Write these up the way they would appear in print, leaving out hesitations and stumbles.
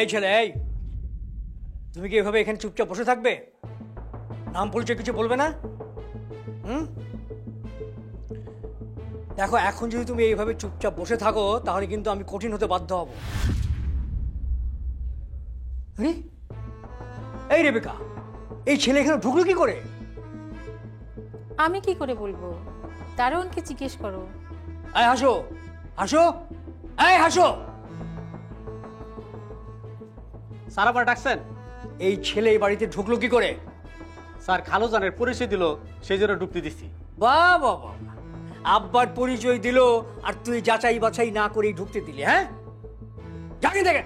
এই ছেলে, এই তুমি কি এভাবে এখানে চুপচাপ বসে থাকবে? নাম পরিচয় কিছু বলবে না? দেখো, এখন যদি তুমি এইভাবে চুপচাপ বসে থাকো তাহলে কিন্তু আমি কঠিন হতে বাধ্য হব। এই রেবেকা, এই ছেলে এখানে ঢুকলো কি করে? আমি কি করে বলবো? দারোয়ানকে জিজ্ঞেস করো। এই হাসো, হাসো, এই হাসো। স্যার আবার ডাকছেন? এই ছেলে এই বাড়িতে ঢুকলো কি করে? স্যার খালুজানের পরিচয় দিল, সেই জন্য ঢুকতে দিছি। বাহ বাহ বাহ, আব্বার পরিচয় দিল আর তুই যাচাই বাছাই না করেই ঢুকতে দিলি? হ্যাঁ, জানি দেখে।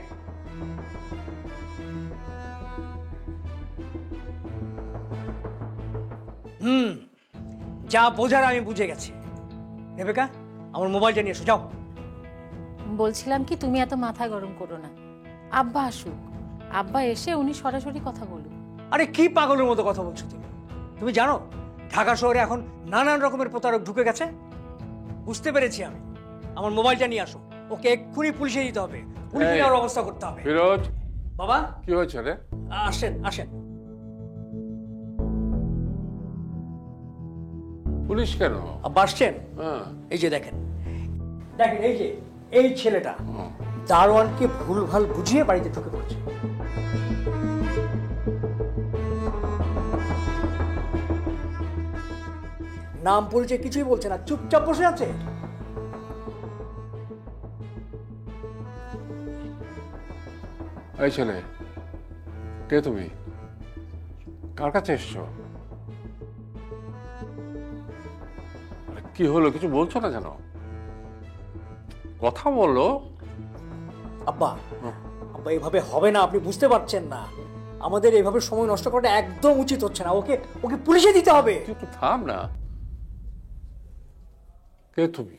যা বোঝার আমি বুঝে গেছি। রেবেকা, আমার মোবাইলটা নিয়ে এসো, যাও। বলছিলাম কি, তুমি এত মাথা গরম করো না। আব্বা আসুক, আব্বা এসে উনি সরাসরি কথা বলুন। আরে কি পাগলের মতো কথা বলছো তুমি? তুমি জানো ঢাকা শহরে এখন নানান রকমের প্রতারক ঢুকে গেছে। বুঝতে পেরেছি আমি। আমার মোবাইলটা নিয়ে আসো, ওকে এক্ষুনি পুলিশে দিতে হবে। পুলিশে নেওয়ার ব্যবস্থা করতে হবে। ফিরোজ, বাবা কি হয়েছে রে? আসেন আসেন। পুলিশ কেন? আব্বা আসছেন? এই যে দেখেন, দেখেন এই যে এই ছেলেটা দারোয়ানকে ভুলভাল বুঝিয়ে বাড়িতে ঢুকে পড়েছে। নাম পরিচয় কিছুই বলছে না, চুপচাপ বসে আছে। এই ছেলে, কে তুমি? কার কাছে এসছো? কি হলো, কিছু বলছো না কেন? কথা বলো। আব্বা, আব্বা এভাবে হবে না, আপনি বুঝতে পারছেন না। আমাদের এভাবে সময় নষ্ট করাটা একদম উচিত হচ্ছে না। ওকে ওকে পুলিশে দিতে হবে। তুই একটু থাম না। কে তুমি?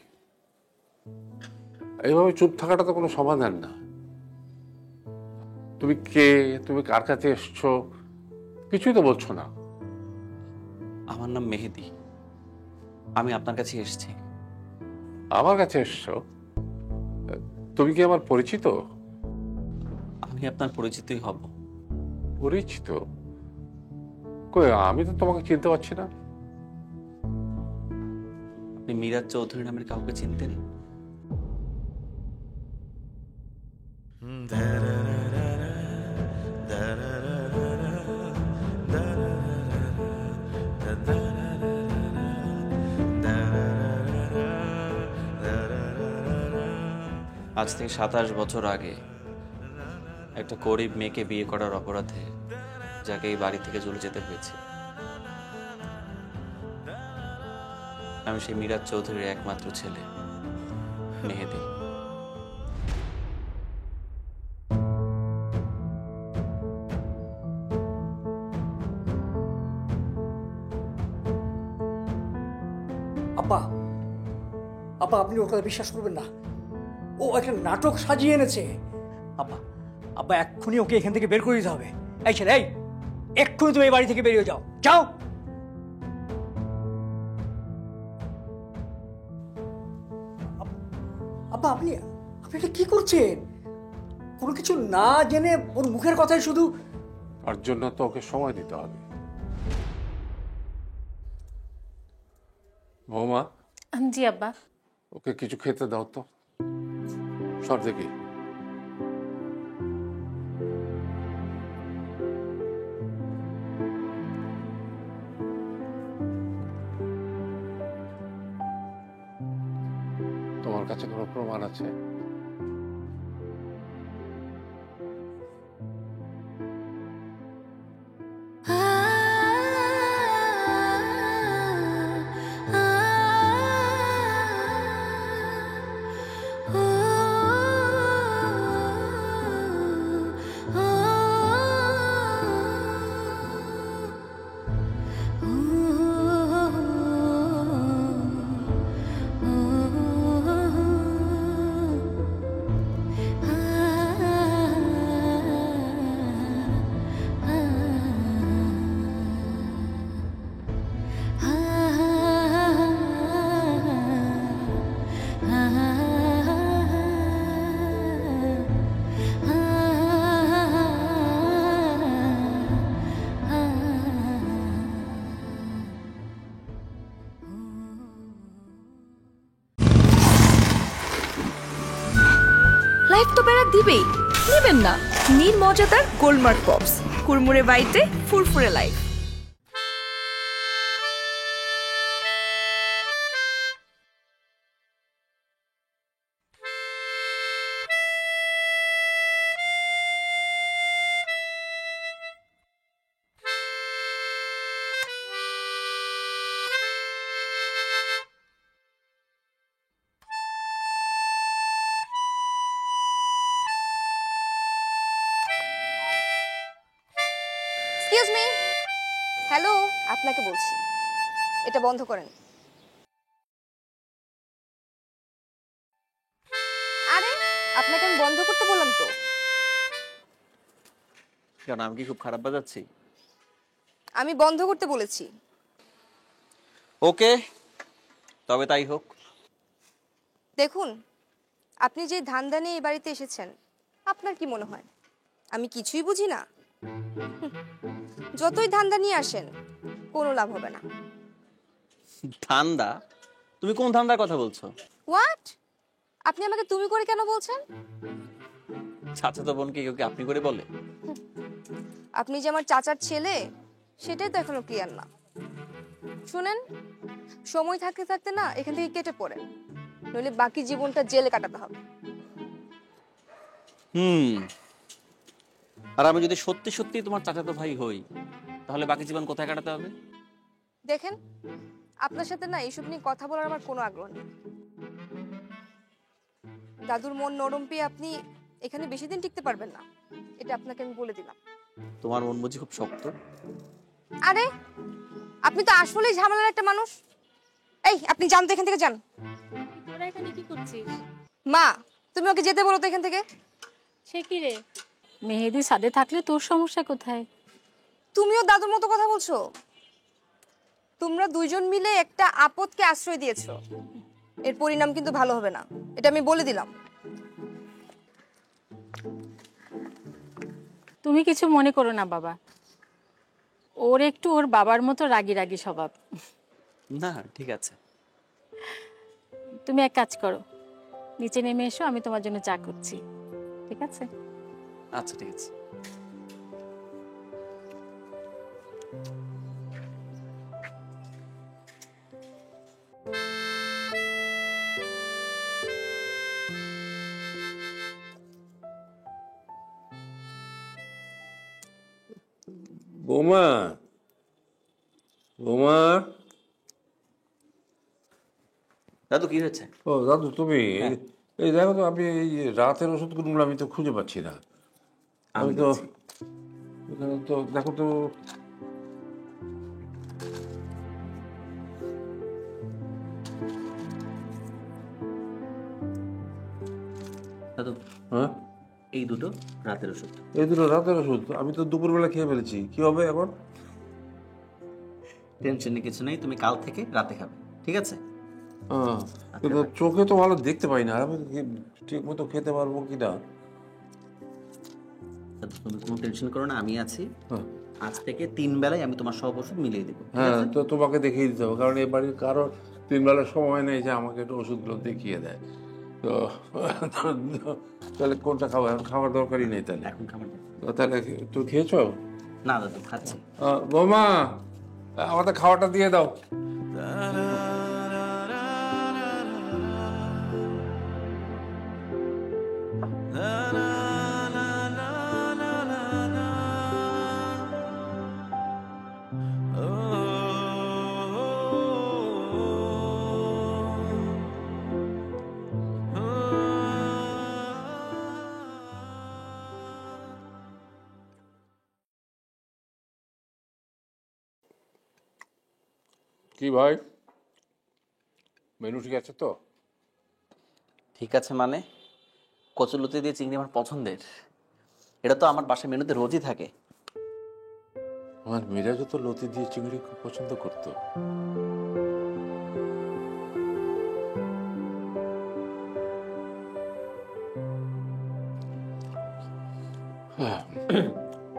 এইভাবে চুপ থাকাটা তো কোনো সমাধান না। তুমি কে? তুমি কার কাছে এসছো? কিছুই তো বলছো না। আমার নাম মেহেদি, আমি আপনার কাছে এসেছি। আমার কাছে এসছো? তুমি কি আমার পরিচিত? আমি আপনার পরিচিতই হব। পরিচিত? কই, আমি তো তোমাকে চিনতে পারছি না। আপনি মিরাজ চৌধুরী নামের কাউকে চিনতেন? আজ থেকে 27 বছর আগে একটা গরিব মেয়েকে বিয়ে করার অপরাধে যাকে এই বাড়ি থেকে চলে যেতে হয়েছে, আমি সেই মিরাজ চৌধুরীর একমাত্র ছেলে মেহেদি। আব্বা, আব্বা আপনি ওর কথা বিশ্বাস করবেন না। ও একটা নাটক সাজিয়ে এনেছে। আব্বা, আব্বা এক্ষুনি ওকে এখান থেকে বের করে দিতে হবে। এই ছেলে, এই এক্ষুনি তুমি এই বাড়ি থেকে বেরিয়ে যাও, যাও। আব্বা আপনি আপনি এটা কি করছেন? কোনো কিছু না জেনে ওর মুখের কথাই শুধু। তার জন্য তো ওকে সময় দিতে হবে। বৌমা, জি আব্বা। ওকে কিছু খেতে দাও তো। সর দেখি। তোমার কাছে কোনো প্রমাণ আছে? লাইফ তো প্যারা দিবেই, নেবেন না? নিন মজাদার গোলমার্ক পপস, কুড়মুড়ে বাইটে ফুরফুরে লাইফ। এক্সকিউজ মি, হ্যালো, আপনাকে বলছি এটা বন্ধ করেন। আরে আপনাকে আমি বন্ধ করতে বললাম তো। কেন আমি কি খুব খারাপ বাজাচ্ছি? আমি বন্ধ করতে বলেছি। ওকে, তবে তাই হোক। দেখুন, আপনি যে ধান্দা নিয়ে এই বাড়িতে এসেছেন, আপনার কি মনে হয় আমি কিছুই বুঝি না? যতই ধান্দা নিয়ে আসেন কোনো লাভ হবে না। ধান্দা? তুমি কোন ধান্দার কথা বলছো? হোয়াট? আপনি আমাকে তুমি করে কেন বলছেন? চাচাতো বোনকে কেউ কি আপনি করে বলে? আপনি যে আমার চাচার ছেলে সেটাই তো এখনো ক্লিয়ার না। শুনেন, সময় থাকতে থাকতে না এখান থেকে কেটে পড়ে, নইলে বাকি জীবনটা জেলে কাটাতে হবে। আর আমি যদি সত্যি সত্যি তোমার চাচাতো ভাই হই, তাহলে বাকি জীবন কোথায় কাটাতে হবে? দেখেন, আপনার সাথে না এইসব নিয়ে কথা বলার আমার কোনো আগ্রহ নেই। দাদুর মন নরম পেয়ে আপনি এখানে বেশি দিন টিকতে পারবেন না, এটা আপনাকে আমি বলে দিলাম। তোমার মন বুঝি খুব শক্ত? আরে আপনি তো আসলেই ঝামেলার একটা মানুষ। এই আপনি যান তো এখান থেকে, যান। তোরা এখানে কি করছিস? মা, তুমি ওকে যেতে বলো তো এখান থেকে। সে কি রে, মেহেদি সাথে থাকলে তোর সমস্যা কোথায়? তুমিও দাদুর মতো কথা বলছো। তোমরা দুইজন মিলে একটা আপদকে আশ্রয় দিয়েছো, এর পরিণাম কিন্তু ভালো হবে না, এটা আমি বলে দিলাম। তুমি কিছু মনে করো না বাবা, ওর একটু ওর বাবার মতো রাগী রাগী স্বভাব। না, ঠিক আছে। তুমি এক কাজ করো, নিচে নেমে এসো, আমি তোমার জন্য চা করছি, ঠিক আছে? আচ্ছা, ঠিক আছে। বৌমা, বৌমা। দাদু কি হয়েছে? ও দাদু, তুমি এই দেখো তো, আমি এই রাতের ওষুধগুলো আমি তো খুঁজে পাচ্ছি না। আমি তো এখানে তো দেখো তো। দাদু, হ্যাঁ, এই দুটো রাতের ওষুধ। এই দুটো রাতের ওষুধ আমি তো দুপুরবেলা খেয়ে ফেলেছি, কি হবে এখন? টেনশন নেই, কিছু নেই, তুমি কাল থেকে রাতে খাবে, ঠিক আছে? কিন্তু চোখে তো ভালো দেখতে পাই না, আমি ঠিক মতো খেতে পারবো কিনা। দাদু, তুমি কোনো টেনশন করো না, আমি আছি। হ্যাঁ, আজ থেকে 3 বেলায় আমি তোমার সব ওষুধ মিলিয়ে দেবো। হ্যাঁ, তো তোমাকে দেখিয়ে দিতে হবে, কারণ এই বাড়ির কারো 3 বেলার সময় নেই যে আমাকে একটু ওষুধগুলো দেখিয়ে দেয়। তো তাহলে কোনটা খাবো? এখন খাওয়ার দরকারই নেই তাহলে। এখন খাবার দাও। তো তাহলে তুই খেয়েছো? না দাদু, খাচ্ছি। বৌমা, আমাদের খাওয়াটা দিয়ে দাও। কি ভাই, মেনু ঠিক আছে তো? ঠিক আছে মানে? কচুলতি দিয়ে চিংড়ি আমার পছন্দের, এটা তো আমার বাসায় মেনুতে রোজই থাকে। আমার মিরাজও তো লতি দিয়ে চিংড়ি খুব পছন্দ করতো।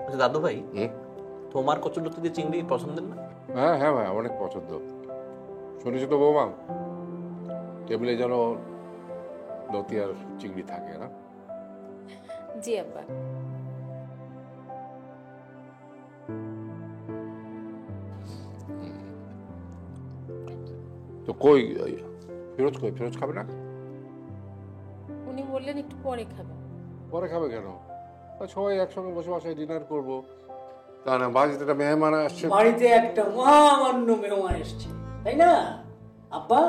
আচ্ছা দাদু ভাই, তোমার কচুলতি দিয়ে চিংড়ি পছন্দের না? হ্যাঁ হ্যাঁ ভাই, অনেক পছন্দ। শুনেছি তো বৌমা, টেবিলে যেন লতি আর চিংড়ি থাকে না? জি আব্বা। তো কই ফিরোজ, কই ফিরোজ খাবে না? উনি বললেন একটু পরে খাবেন। পরে খাবে কেন? সবাই একসঙ্গে বসে বসে ডিনার করবো। তা না, বাড়িতে একটা মেহমান আসছে। বাড়িতে একটা মহামান্য মেহমান এসছে, তাই না আব্বা?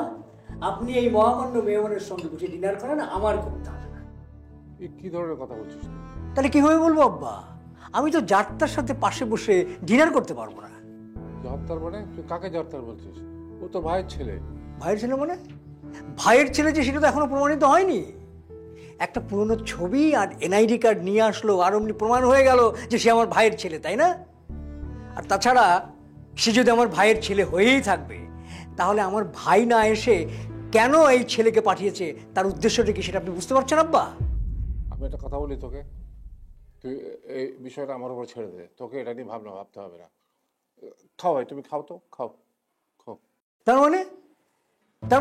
আপনি এই মহামান্য মেহমানের সঙ্গে বসে ডিনার করেন, আমার করতে হবে না। কি ধরনের কথা বলছিস? তাহলে কিভাবে বলবো আব্বা? আমি তো যাত্রার সাথে পাশে বসে ডিনার করতে পারবো না। জর্তার মানে? তুই কাকে জর্তার বলছিস? ও তো ভাইয়ের ছেলে। ভাইয়ের ছেলে মানে? ভাইয়ের ছেলে যে সেটা তো এখনো প্রমাণিত হয়নি। একটা পুরনো ছবি আর এনআইডি কার্ড নিয়ে আসলো আর অমনি প্রমাণ হয়ে গেল যে সে আমার ভাইয়ের ছেলে, তাই না? আর তাছাড়া সে যদি আমার ভাইয়ের ছেলে হয়েই থাকবে, তাহলে আমার ভাই না এসে কেন এই ছেলেকে পাঠিয়েছে, তার উদ্দেশ্যটা কি সেটা আপনি বুঝতে পারছেন আব্বা? আমি একটা কথা বলি তোকে, তুই এই বিষয়টা আমার উপর ছেড়ে দে। তোকে এটা নিয়ে ভাবতে হবে না। খাও ভাই, তুমি খাও তো, খাও খাও। তার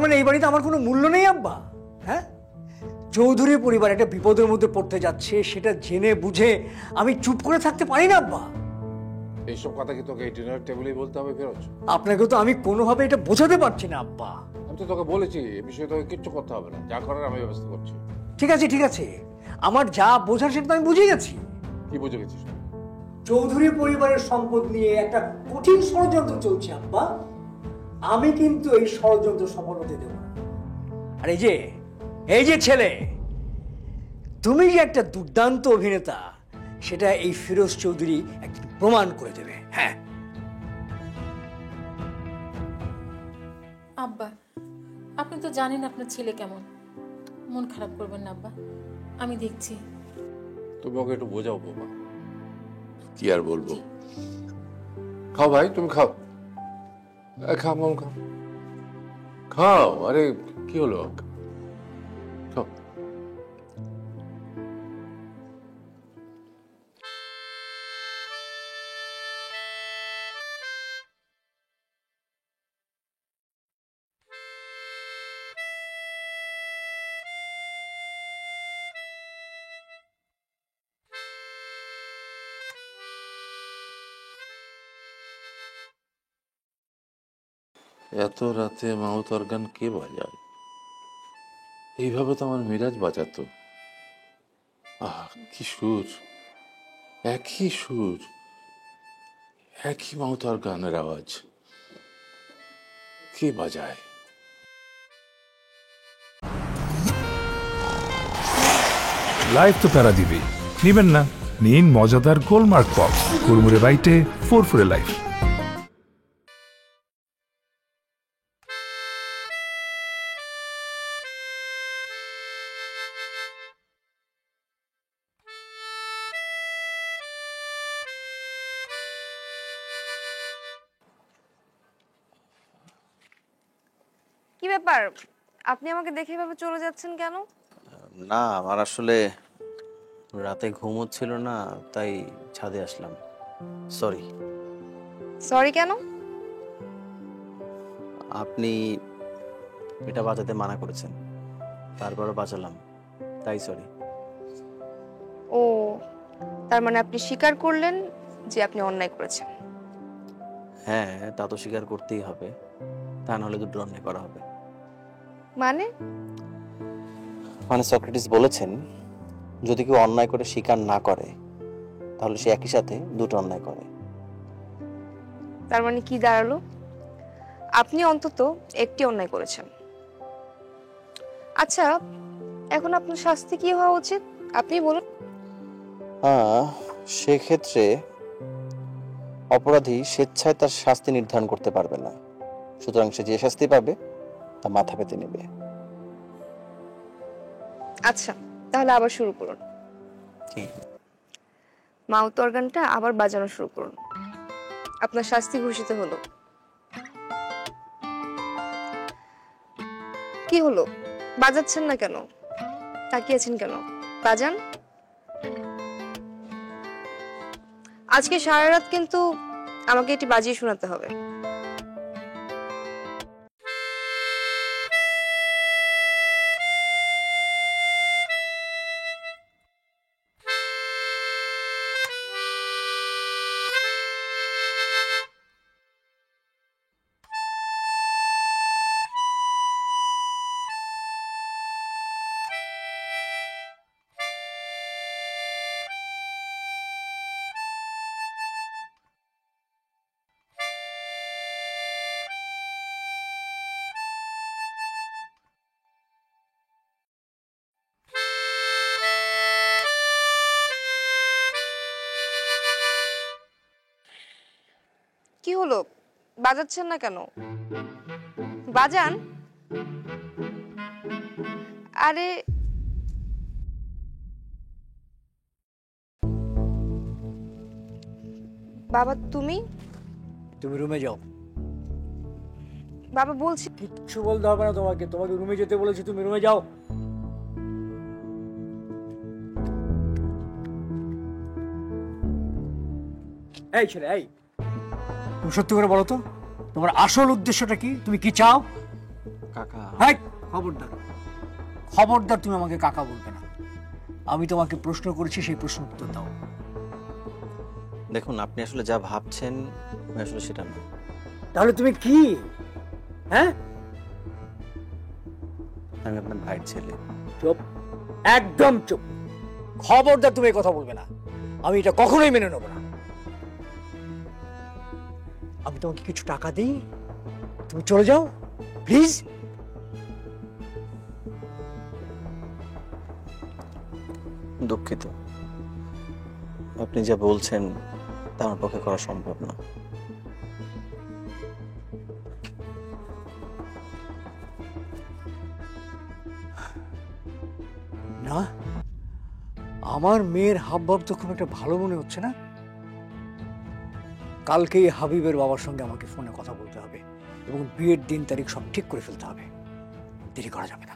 মানে এই বাড়িতে আমার কোনো মূল্য নেই আব্বা? হ্যাঁ, চৌধুরী পরিবার একটা বিপদের মধ্যে পড়তে যাচ্ছে, সেটা জেনে বুঝে আমি চুপ করে থাকতে পারি না আব্বা। এইসব কথা কি তোকে এই ডিনার টেবিলেই বলতে হবে ফিরোজ? আপনাকে তো আমি কোনোভাবে এটা বোঝাতে পারছি না আব্বা। আমি তো তোকে বলেছি এই বিষয়ে তোকে কিচ্ছু করতে হবে না, যা করার আমি ব্যবস্থা করছি। ঠিক আছে, আমার যা বোঝার সেটা তো আমি বুঝে গেছি। কি বুঝে গেছিস? চৌধুরী পরিবারের সম্পদ নিয়ে একটা কঠিন ষড়যন্ত্র চলছে আব্বা। আমি কিন্তু এই ষড়যন্ত্র সফল হতে দেব না। আর এই যে ছেলে, তুমি যে একটা দুর্দান্ত অভিনেতা, সেটা এই ফিরোজ চৌধুরী একদিন প্রমাণ করে দেবে। হ্যাঁ আব্বা, আপনি তো জানেন আপনার ছেলে কেমন। মন খারাপ করবেন না আব্বা, আমি দেখছি। তুমি ওকে একটু বোঝাও বাবা। কি আর বলবো। খাও ভাই, তুমি খাও। খাও মাম, খাও খাও। আরে কি হলো? খাও। এত রাতে মাউথ অর্গান কে বাজায়? এইভাবে তো আমার মিরাজ বাজাতো। আহ, কি সুর! একই সুর, একই মাউথ অর্গানের আওয়াজ। কে বাজায়? লাইফ তো প্যারা দিবেই, নিবেন না? নিন মজাদার গোলমার্ক পপস, কুরমুরে বাইটে ফুরফুরে লাইফ। কি ব্যাপার, আপনি আমাকে দেখে এভাবে চলে যাচ্ছেন কেন? না, আমার আসলে রাতে ঘুম হচ্ছিল না, তাই ছাদে আসলাম। সরি। সরি কেন? আপনি এটা বাজাতে মানা করেছেন, তারপরও বাজালাম, তাই সরি। ও, তার মানে আপনি স্বীকার করলেন যে আপনি অন্যায় করেছেন। হ্যাঁ, তা তো স্বীকার করতেই হবে, তা নাহলে দুটো অন্যায় করা হবে। মানে? মানে সক্রেটিস বলেছেন, যদি কেউ অন্যায় করে স্বীকার না করে, তাহলে সে একই সাথে দুটো অন্যায় করে। তার মানে কি দাঁড়ালো? আপনি অন্তত একটি অন্যায় করেছেন। আচ্ছা, এখন আপনার শাস্তি কি হওয়া উচিত আপনি বলুন। সেক্ষেত্রে অপরাধী স্বেচ্ছায় তার শাস্তি নির্ধারণ করতে পারবে না, সুতরাং সে যে শাস্তি পাবে তা মাথা পেতে নেবে। আচ্ছা, তাহলে আবার শুরু করুন। কি? মাউথ অর্গানটা আবার বাজানো শুরু করুন। আপনার শাস্তি ঘোষিত হলো। কি হলো, বাজাচ্ছেন না কেন? তাকিয়েছেন কেন? বাজান। আজকে সারা রাত কিন্তু আমাকে এটি বাজিয়ে শোনাতে হবে। কি হলো, বাজাচ্ছেন না কেন? বাজান। আরে বাবা, তুমি তুমি রুমে যাও। বাবা বলছি। কিচ্ছু বলতে হবে না তোমাকে, তোমাকে রুমে যেতে বলেছি, তুমি রুমে যাও। এই ছেলে, এই তুমি সত্যি করে বলো তো, তোমার আসল উদ্দেশ্যটা কি? তুমি কি চাও? কাকা, হ্যাঁ, খবরদার খবরদার, তুমি আমাকে কাকা বলবে না। আমি তোমাকে প্রশ্ন করেছি, সেই প্রশ্ন উত্তর দাও। দেখুন আপনি আসলে যা ভাবছেন আমি আসলে সেটা না। তাহলে তুমি কি? হ্যাঁ, আমি আপনার ভাইয়ের ছেলে। চুপ, একদম চুপ। খবরদার তুমি এই কথা বলবে না, আমি এটা কখনোই মেনে নেব না। আমি তোমাকে কিছু টাকা দিই, তুমি চলে যাও প্লিজ। দুঃখিত, আপনি যা বলছেন তা আমার পক্ষে করা সম্ভব না। না, আমার মেয়ের হাবভাব তো খুব একটা ভালো মনে হচ্ছে না। কালকেই হাবিবের বাবার সঙ্গে আমাকে ফোনে কথা বলতে হবে এবং বিয়ের দিন তারিখ সব ঠিক করে ফেলতে হবে, দেরি করা যাবে না।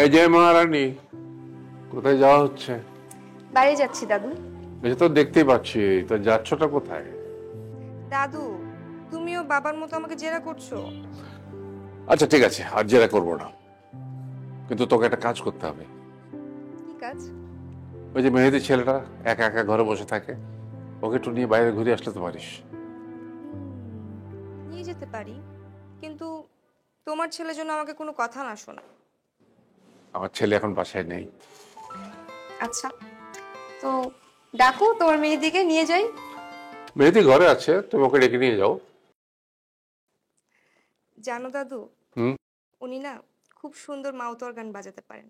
এই যে মহারানী, কোথায় যাওয়া হচ্ছে? বাড়ি যাচ্ছি দাদু। এটা তো দেখতেই পাচ্ছি, তো যাচ্ছটা কোথায়? দাদু, তুমিও বাবার মতো আমাকে জেরা করছো। আচ্ছা ঠিক আছে, আর জেরা করবো না, কিন্তু তোকে একটা কাজ করতে হবে। কি কাজ? ওই যে মেহেদি ছেলেটা একা একা ঘরে বসে থাকে, ওকে একটু নিয়ে বাইরে ঘুরে আসলে তো পারিস। নিয়ে যেতে পারি, কিন্তু তোমার ছেলের জন্য আমাকে কোনো কথা না শোনা। আমার ছেলে এখন বাসায় নেই। আচ্ছা, তো ডাকো তোমার মেয়েদিকে, নিয়ে যাই। মেহেদি ঘরে আছে, তুমি ওকে ডেকে নিয়ে যাও। জানো দাদু, হুম? উনি না খুব সুন্দর মাউথ অর্গান বাজাতে পারেন।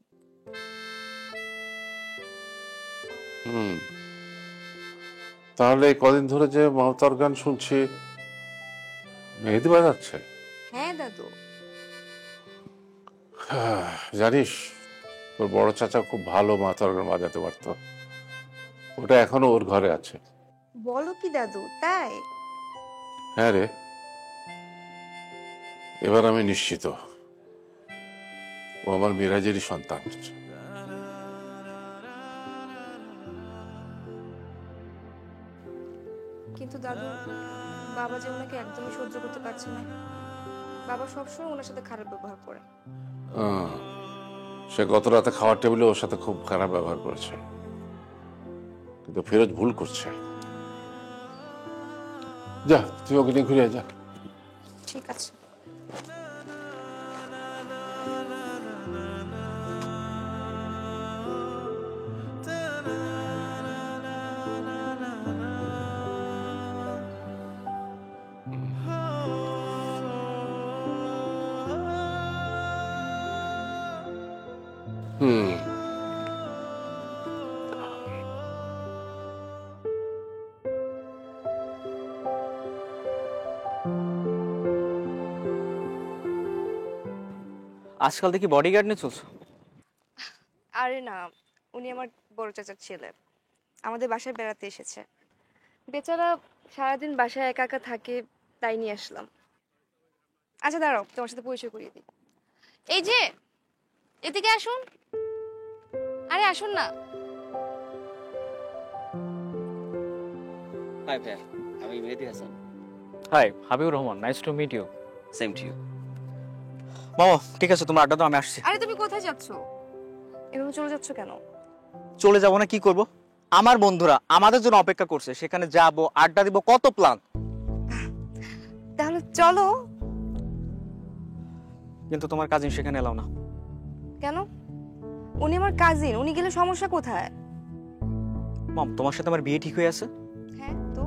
হুম, তাহলে এই কদিন ধরে যে মাউতার গান শুনছি, মেহেদি বাজাচ্ছে। হ্যাঁ দাদু। জানিস, তোর বড় চাচা খুব ভালো মাউতার গান বাজাতে পারতো, ওটা এখনো ওর ঘরে আছে। বলো কি দাদু, তাই? হ্যাঁ রে, এবার আমি নিশ্চিত ও আমার মিরাজেরই সন্তান। কিন্তু দাদু, বাবা যে ওনাকে একদমই সহ্য করতে পারছে না। বাবা সবসময় ওনার সাথে খারাপ ব্যবহার করে। সে গত রাতে খাওয়ার টেবিলে ওর সাথে খুব খারাপ ব্যবহার করেছে, কিন্তু ফিরোজ ভুল করছে। যা, তুই ওকে নিয়ে ঘুরে যা। ঠিক আছে। হুম, আজকাল দেখি বডিগার্ড নিয়ে চলছো। আরে না, উনি আমার বড় চাচার ছেলে, আমাদের বাসায় বেড়াতে এসেছে। বেচারা সারাদিন বাসায় একা একা থাকে, তাই নিয়ে আসলাম। আচ্ছা দাঁড়াও, তোমার সাথে পরিচয় করিয়ে দিই। এই যে, এদিকে আসুন। আরে আসুন না। হাই ভাইয়া, আমি Mehedi Hasan. Hi, Habibur Rahman, nice to meet you. Same to you. মামা ঠিক আছে, তোমার আড্ডা তো, আমি আসছি। আরে তুমি কোথায় যাচ্ছ? এভাবে চলে যাচ্ছ কেন? চলে যাবো না কি করব? আমার বন্ধুরা আমাদের জন্য অপেক্ষা করছে, সেখানে যাব, আড্ডা দিব, কত প্ল্যান। তাহলে চলো। কিন্তু তোমার কাজিন সেখানে এলাও না। কেন? উনি আমার কাজিন, উনি গেলে সমস্যা কোথায়? মম, তোমার সাথে আমার বিয়ে ঠিক হয়ে আছে, হ্যাঁ তো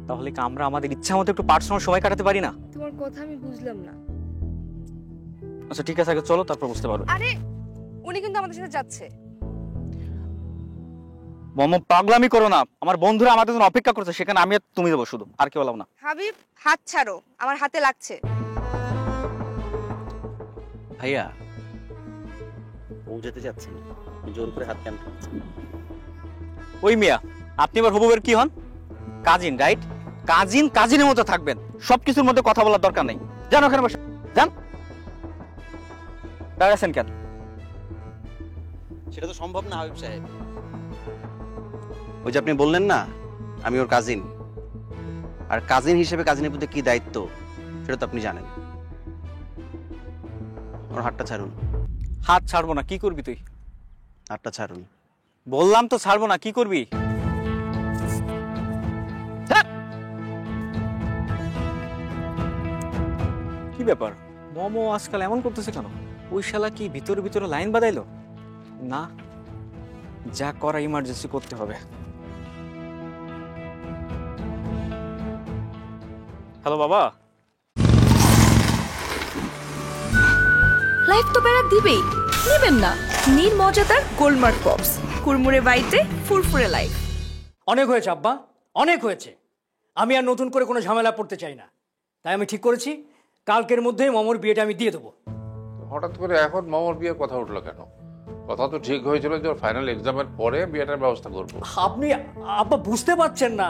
তাহলে কি আমরা আমাদের ইচ্ছা মতো একটু পার্সোনাল সময় কাটাতে পারি না? তোমার কথা আমি বুঝলাম না। আচ্ছা ঠিক আছে, আগে চলো, তারপর বুঝতে পারো। আরে উনি কিন্তু আমাদের সাথে যাচ্ছে। মম, পাগলামি করো না, আমার বন্ধুরা আমাদের জন্য অপেক্ষা করছে, সেখানে আমি আর তুমি যাবো শুধু, আর কেউ বললাম না। হাবিব হাত ছাড়ো, আমার হাতে লাগছে। ভাইয়া ও যেতে চাচ্ছে না, জোর করে হাত কেন টানছেন? ওই মিয়া, আপনি আবার হবুবের কি হন? Cousin, right? কাজিন কাজিনের মতো থাকবেন, সবকিছুর মধ্যে কথা বলার দরকার নেই। যান ওখানে বসে যান। দাঁড়াচ্ছেন কেন? সেটা তো সম্ভব না হাবিব সাহেব। ওই যে আপনি বললেন না আমি ওর কাজিন, আর কাজিন হিসেবে কাজিনের প্রতি কি দায়িত্ব সেটা তো আপনি জানেন। ওর হাতটা ছাড়ুন। হাত ছাড়বো না, কি করবি তুই? হাতটা ছাড়ুন। বললাম তো ছাড়বো না, কি করবি? ছাড়। কি ব্যাপার, মোমো আজকাল এমন করতেছে কেন? ওই শালা কি ভিতরে ভিতরে লাইন বাদাইলো? না, যা করা ইমার্জেন্সি করতে হবে। হ্যালো বাবা। লাইফ তো প্যারা দিবেই, নেবেন না? নীল মজাদার গোলমার্ক পপস, কুড়মুড়ে বাইটে ফুরফুরে লাইফ। অনেক হয়েছে আব্বা, অনেক হয়েছে। আমি আর নতুন করে কোনো ঝামেলা পড়তে চাই না, তাই আমি ঠিক করেছি কালকের মধ্যেই মমর বিয়েটা আমি দিয়ে দেবো। হঠাৎ করে এখন মামার বিয়ের কথা উঠলো কেন? কথা তো ঠিক হয়েছিল যে ফাইনাল এক্সামের পরে বিয়েটার ব্যবস্থা করবো। আপনি আব্বা বুঝতে পারছেন না,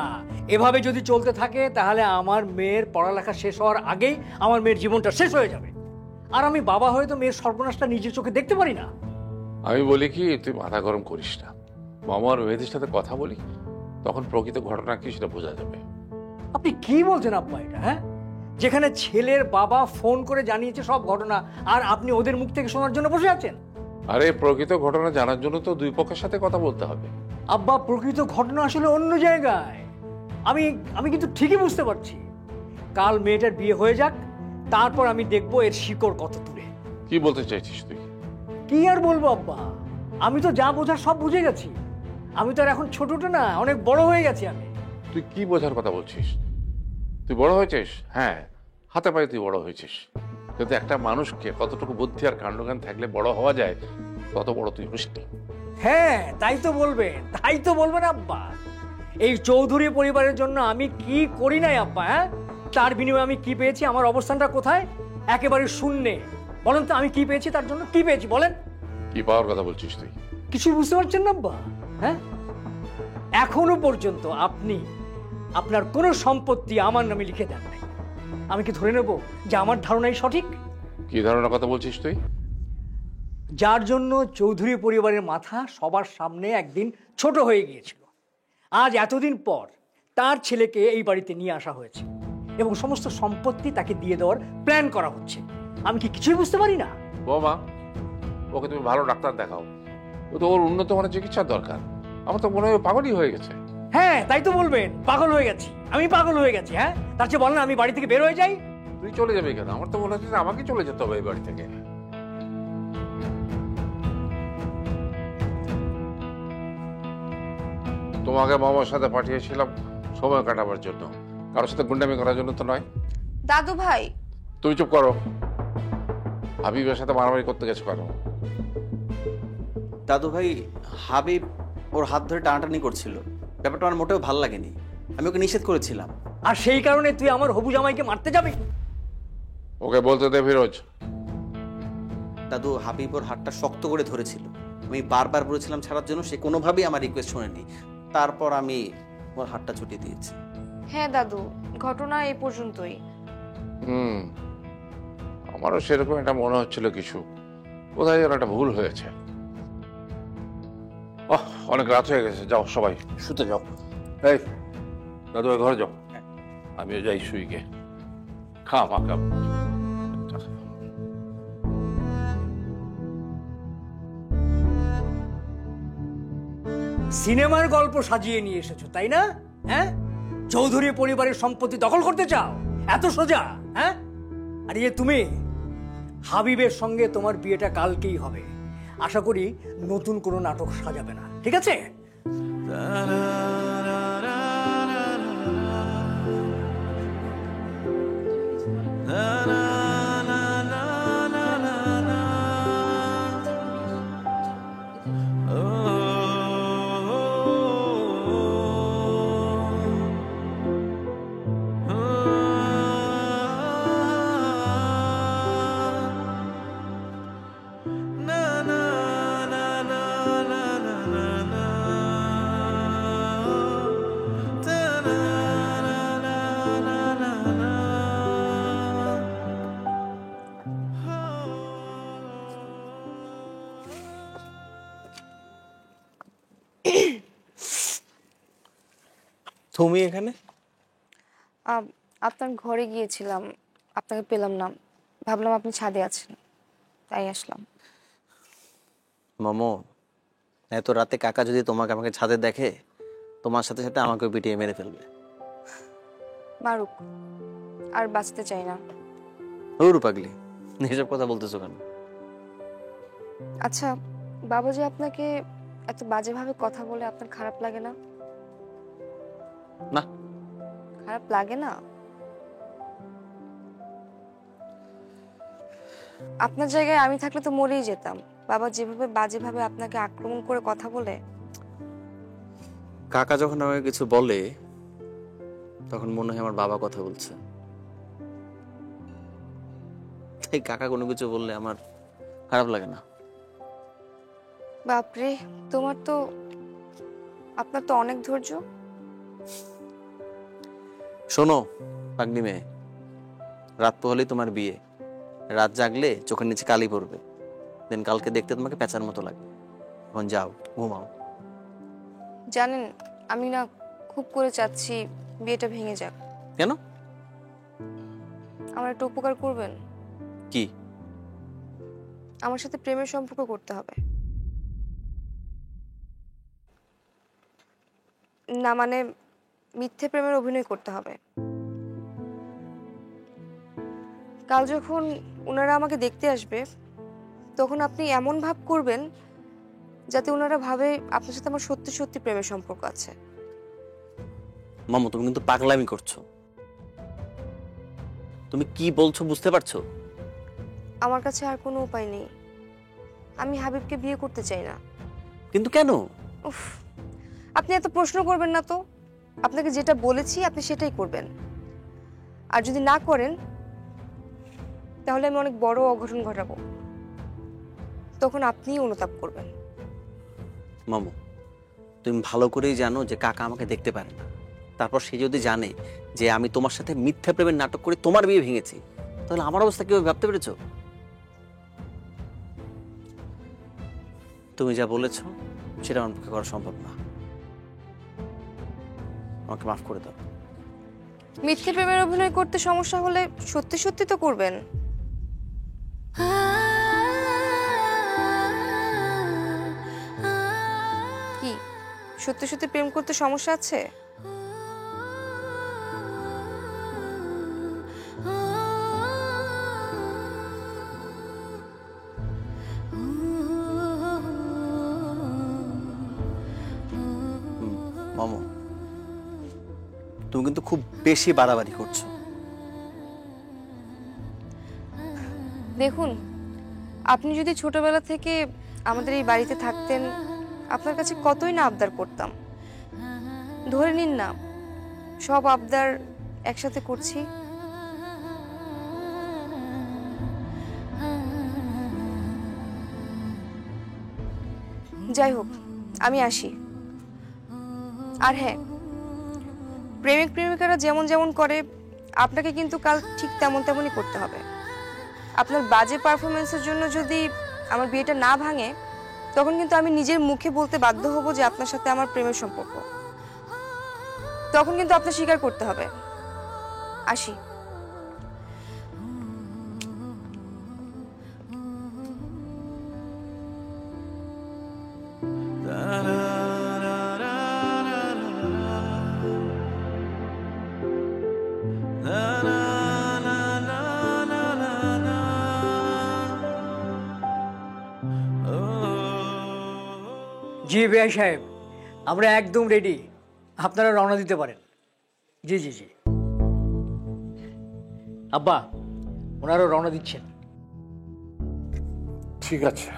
এভাবে যদি চলতে থাকে তাহলে আমার মেয়ের পড়ালেখা শেষ হওয়ার আগেই আমার মেয়ের জীবনটা শেষ হয়ে যাবে। আর আমি বাবা হয়ে তো মেয়ের সর্বনাশটা নিজের চোখে দেখতে পারি না। আমি বলি কি, তুই মাথা গরম করিস না, মামার মেয়েদের সাথে কথা বলি, তখন প্রকৃত ঘটনা কি সেটা বোঝা যাবে। আপনি কি বলছেন আব্বা এটা? হ্যাঁ, যেখানে ছেলের বাবা ফোন করে জানিয়েছে সব ঘটনা, আর আপনি ওদের মুখ থেকে শোনার জন্য বসে আছেন। আরে প্রকৃত ঘটনা জানার জন্য তো দুই পক্ষের সাথে কথা বলতে হবে। আব্বা প্রকৃত ঘটনা আসলে অন্য জায়গায়। আমি কিন্তু ঠিকই বুঝতে পারছি। কাল মেয়েটার বিয়ে হয়ে যাক, তারপর আমি দেখবো এর শিকড় কত দূরে। কি বলতে চাইছিস তুই? কি আর বলবো আব্বা, আমি তো যা বোঝার সব বুঝে গেছি। আমি তো আর এখন ছোটটা না, অনেক বড় হয়ে গেছি আমি। তুই কি বোঝার কথা বলছিস? তুই বড় হয়েছিস, হ্যাঁ, হাতে পায়ে তুই বড় হয়েছিস, কিন্তু একটা মানুষকে কতটুকু বুদ্ধি আর কাণ্ডজ্ঞান থাকলে বড় হওয়া যায় তত বড় তুই হইস নি। হ্যাঁ, তাই তো বলবেন আব্বা। এই চৌধুরী পরিবারের জন্য আমি কি করি নাই আব্বা? হ্যাঁ, তার বিনিময়ে আমি কি পেয়েছি? আমার অবস্থানটা কোথায়? একেবারে শূন্যে। বলেন তো আমি কি পেয়েছি, তার জন্য কি পেয়েছি বলেন? কি পাওয়ার কথা বলছিস তুই? কিছু বুঝতে পারছেন না আব্বা? হ্যাঁ, এখনো পর্যন্ত আপনি আপনার কোনো সম্পত্তি আমার নামে লিখে দেন নাই। আমি কি ধরে নেব যে আমার ধারণাই সঠিক? কি ধারণার কথা বলছিস তুই? যার জন্য চৌধুরী পরিবারের মাথা সবার সামনে একদিন ছোট হয়ে গিয়েছিল, আজ এতদিন পর তার ছেলেকে এই বাড়িতে নিয়ে আসা হয়েছে এবং সমস্ত সম্পত্তি তাকে দিয়ে দেওয়ার প্ল্যান করা হচ্ছে। আমি কি কিছুই বুঝতে পারি না? বৌমা, ওকে তুমি ভালো ডাক্তার দেখাও, ও তো ওর উন্নত মানের চিকিৎসার দরকার। আমার তো মনে হয় পাগলই হয়ে গেছে। হ্যাঁ, তাই তো বলবেন পাগল হয়ে গেছি, আমি পাগল হয়ে গেছি। হ্যাঁ, তার চেয়ে বলেন আমি বাড়ি থেকে বের হয়ে যাই। তুই চলে যাবে কেন? আমার তো মনে হচ্ছে যে আমাকে চলে যেতে হবে এই বাড়ি থেকে। তোমাকে মামার সাথে পাঠিয়েছিলাম সময় কাটাবার জন্য, কারোর সাথে গুন্ডামি করার জন্য তো নয়। দাদু ভাই, তুমি চুপ করো। হাবিবের সাথে মারামারি করতে গেছো কেন? দাদু ভাই, হাবিব ওর হাত ধরে টানাটানি করছিল, ব্যাপারটা আমার মোটেও ভালো লাগেনি, আমি ওকে নিষেধ করেছিলাম। আর সেই কারণে তুই আমার হবু জামাইকে মারতে যাবি? ওকে বলতে দে ফিরোজ। দাদু, হাবিব ওর হাতটা শক্ত করে ধরেছিল, আমি বারবার বলেছিলাম ছাড়ার জন্য, সে কোনোভাবেই আমার রিকোয়েস্ট শোনেনি, তারপর আমি ওর হাতটা ছুটিয়ে দিয়েছি। হ্যাঁ দাদু, ঘটনা এই পর্যন্তই। আমারও সেরকম একটা মনে হচ্ছিল কিছু, কোথায় যেন একটা ভুল হয়েছে। অনেক রাত হয়ে গেছে, যাও সবাই শুতে যাও। এই দাদু, ঘরে যাও, আমিও যাই শুইকে। খা মা খা। সিনেমার গল্প সাজিয়ে নিয়ে এসেছো তাই না? হ্যাঁ, চৌধুরী পরিবারের সম্পত্তি দখল করতে চাও? এত সোজা? হ্যাঁ, আর তুমি হাবিবের সঙ্গে তোমার বিয়েটা কালকেই হবে। আশা করি নতুন কোনো নাটক সাজাবে না, ঠিক আছে? তুমি এখানে? আপনার ঘরে গিয়েছিলাম, আপনাকে পেলাম না, ভাবলাম আপনি ছাদে আছেন, তাই আসলাম। মামো, এত রাতে কাকা যদি তোমাকে আমাকে ছাদে দেখে, তোমার সাথে সাথে আমাকেও পিটিয়ে মেরে ফেলবে। মারুক, আর বাঁচতে চাই না। ওর পাগলি, এসব কথা বলতেছো কেন? আচ্ছা, বাবাজি আপনাকে এত বাজেভাবে কথা বলে আপনার খারাপ লাগে না? না। খারাপ লাগে না? আপনার জায়গায় আমি থাকলে তো মরেই যেতাম। বাবা যেভাবে বাজেভাবে আপনাকে আক্রমণ করে কথা বলে। কাকা যখন আমাকে কিছু বলে তখন মনে হয় আমার বাবা কথা বলছে। তাই কাকা কোনো কিছু বললে আমার খারাপ লাগে না। বাপরে, আপনার তো অনেক ধৈর্য। শোনো পাগনি মেয়ে, রাত পোহালেই তোমার বিয়ে। রাত জাগলে চোখের নিচে কালি পড়বে, দেন কালকে দেখতে তোমাকে পেঁচার মতো লাগবে। এখন যাও, ঘুমাও। জানেন, আমি না খুব করে চাচ্ছি বিয়েটা ভেঙে যাক। কেন? আমার একটা উপকার করবেন? কি? আমার সাথে প্রেমের সম্পর্ক করতে হবে। না মানে, মিথ্যে প্রেমের অভিনয় করতে হবে। কাল যখন ওনারা আমাকে দেখতে আসবে তখন আপনি এমন ভাব করবেন যাতে ওনারা ভাবে আপনার সাথে আমার সত্যি সত্যি প্রেমের সম্পর্ক আছে। মামু, তুমি কিন্তু পাগলামি করছো। তুমি কি বলছো বুঝতে পারছো? আমার কাছে আর কোনো উপায় নেই। আমি হাবিবকে বিয়ে করতে চাই না। কিন্তু কেন? উফ, আপনি এত প্রশ্ন করবেন না তো। আপনাকে যেটা বলেছি আপনি সেটাই করবেন। আর যদি না করেন তাহলে আমি অনেক বড় অঘটন ঘটাবো। তখন আপনিই অনুতাপ করবেন। মামু, তুমি ভালো করেই জানো যে কাকা আমাকে দেখতে পারে না। তারপর সে যদি জানে যে আমি তোমার সাথে মিথ্যা প্রেমের নাটক করে তোমার বিয়ে ভেঙেছি, তাহলে আমার অবস্থা কিভাবে ভাবতে পেরেছো? তুমি যা বলেছো সেটা আমার পক্ষে করা সম্ভব না। আমাকে মাফ করে দাও। মিথ্যে প্রেমের অভিনয় করতে সমস্যা হলে সত্যি সত্যি তো করবেন। কি সত্যি সত্যি প্রেম করতে সমস্যা আছে? মামু, তুমি কিন্তু খুব বেশি বাড়াবাড়ি করছো। দেখুন, আপনি যদি ছোটবেলা থেকে আমাদের এই বাড়িতে থাকতেন, আপনার কাছে কতই না আবদার করতাম। ধরে নিন না, সব আবদার একসাথে করছি। যাই হোক, আমি আসি। আর হ্যাঁ, প্রেমিক প্রেমিকারা যেমন যেমন করে আপনাকে কিন্তু কাল ঠিক তেমন তেমনই করতে হবে। আপনার বাজে পারফরমেন্সের জন্য যদি আমার বিয়েটা না ভাঙে, তখন কিন্তু আমি নিজের মুখে বলতে বাধ্য হব যে আপনার সাথে আমার প্রেমের সম্পর্ক। তখন কিন্তু আপনার স্বীকার করতে হবে। আসি। Oh জি বেআই সাহেব, আমরা একদম রেডি, আপনারা রওনা দিতে পারেন। জি জি জি আব্বা, ওনারাও রওনা দিচ্ছেন। ঠিক আছে।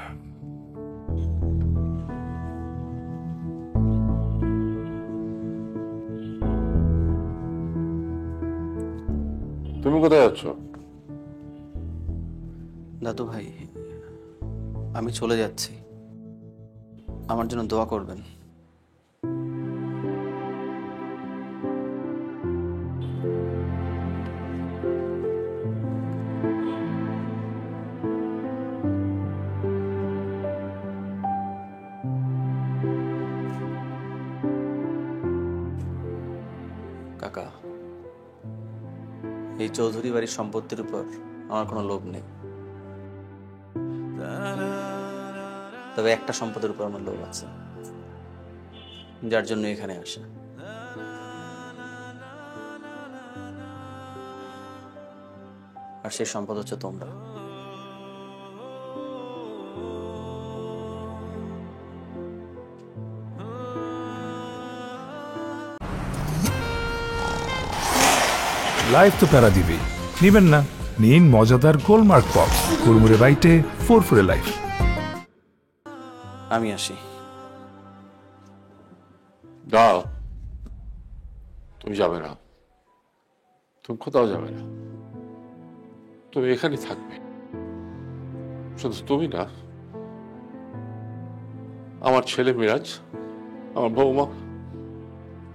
তুমি কোথায় যাচ্ছ? দাদু ভাই, আমি চলে যাচ্ছি, আমার জন্য দোয়া করবেন। কাকা, এই চৌধুরী বাড়ির সম্পত্তির উপর আমার কোনো লোভ নেই, তবে একটা সম্পদের উপর আমার লোভ আছে, যার জন্য এখানে আসা। আর সেই সম্পদ হচ্ছে তোমরা। লাইফ তো প্যারা দিবেই, নিবেন না? নিন মজাদার গোলমার্ক পপস, কুড়মুড়ে বাইটে ফুরফুরে লাইফ। আমি আসি। দাও, তুমি যাবে না, তুমি কোথাও যাবে না, তুমি এখানে থাকবে। শুধু তুমি না, আমার ছেলে মিরাজ, আমার বৌমা,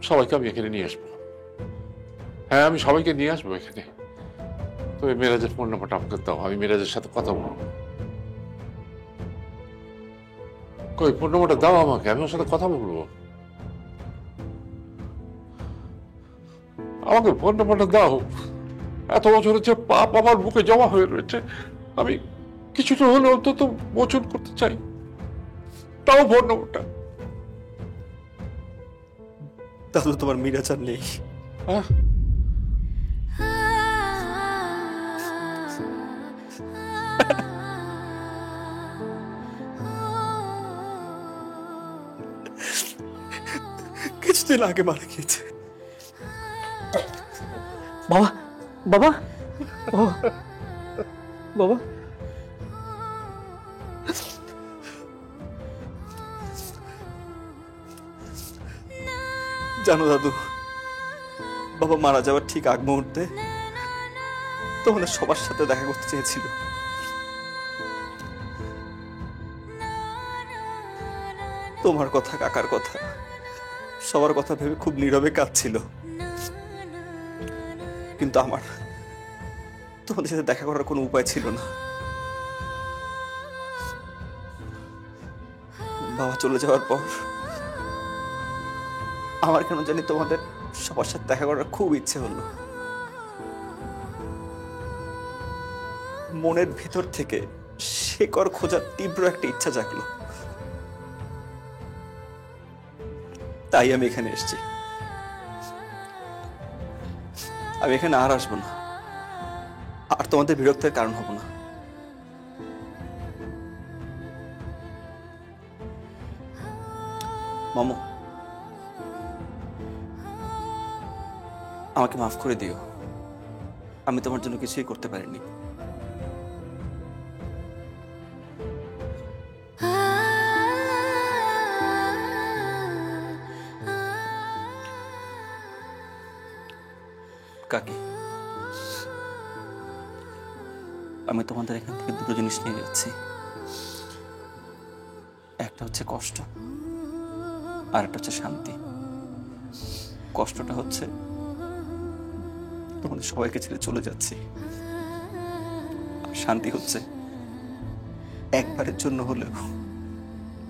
সবাইকে আমি এখানে নিয়ে আসবো। হ্যাঁ, আমি সবাইকে নিয়ে আসবো এখানে। তুমি মিরাজের ফোন নাম্বারটা আমাকে দাও, আমি মিরাজের সাথে কথা বলবো। কই, ফোন নাম্বারটা দাও আমাকে, আমি ওর সাথে কথা বলবো। আমাকে ফোন নাম্বারটা দাও। এত বছরের যে পাপ আমার বুকে জমা হয়ে রয়েছে, আমি কিছুটা হলে অন্তত মোচন করতে চাই। তাও ফোন নাম্বারটা। দাদু, তোমার মিরাজ আর নেই। হ্যাঁ, কিছুদিন আগে মারা গিয়েছে। বাবা, বাবা, ও বাবা, জানো দাদু, বাবা মারা যাওয়ার ঠিক আগ মুহূর্তে তোমাদের সবার সাথে দেখা করতে চেয়েছিল। তোমার কথা, কাকার কথা, সবার কথা ভেবে খুব নীরবে কাঁদছিল। কিন্তু আমার তোমাদের সাথে দেখা করার কোনো উপায় ছিল না। বাবা চলে যাওয়ার পর আমার কেন জানি তোমাদের সবার সাথে দেখা করার খুব ইচ্ছে হলো। মনের ভিতর থেকে শেকড় খোঁজার তীব্র একটা ইচ্ছা জাগলো, তাই আমি এখানে এসেছি। আমি এখানে আর আসবো না, আর তোমাদের বিরক্তের কারণ হব না। মামু, আমাকে মাফ করে দিও, আমি তোমার জন্য কিছুই করতে পারিনি। কাকি, আমি তোমাদের এখান থেকে দুটো জিনিস নিয়ে যাচ্ছি। একটা হচ্ছে কষ্ট, আর একটা হচ্ছে শান্তি। কষ্টটা হচ্ছে তোমাদের সবাইকে ছেড়ে চলে যাচ্ছি, আর শান্তি হচ্ছে একবারের জন্য হলেও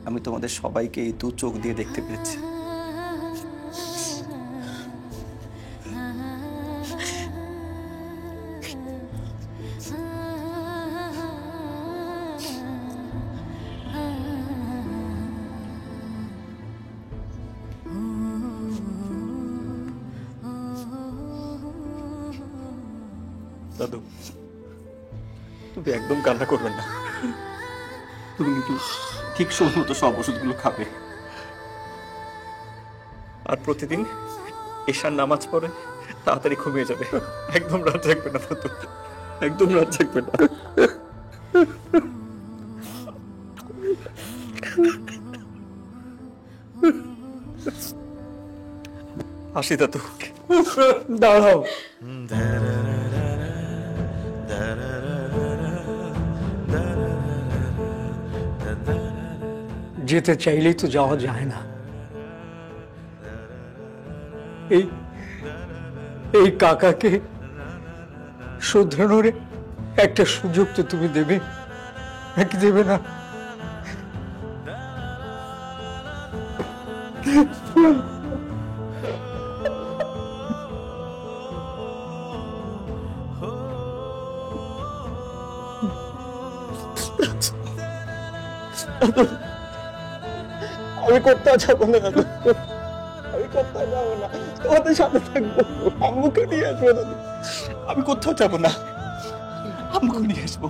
আমি তোমাদের সবাইকে এই দু চোখ দিয়ে দেখতে পেরেছি। দাদু, তুমি একদম কান্না করবে না। তুমি কিন্তু ঠিক সময় মতো সব ওষুধগুলো খাবে। আর প্রতিদিন ঈশার নামাজ পড়ে তাড়াতাড়ি ঘুমিয়ে যাবে। একদম রাত জাগবে না দাদু, একদম রাত জাগবে না। আসি দাদু। দাঁড়াও, যেতে চাইলেই তো যাওয়া যায় না। এই এই কাকাকে শুধরানোর একটা সুযোগ তো তুমি দেবে নাকি দেবে না? আমি কোথাও যাবো না দাদু, আমি কোথাও যাবো না, তোমাদের সাথে থাকবো। আম্মুকে নিয়ে আসবো দাদু, আমি কোথাও যাবো না, আম্মুকে নিয়ে আসবো।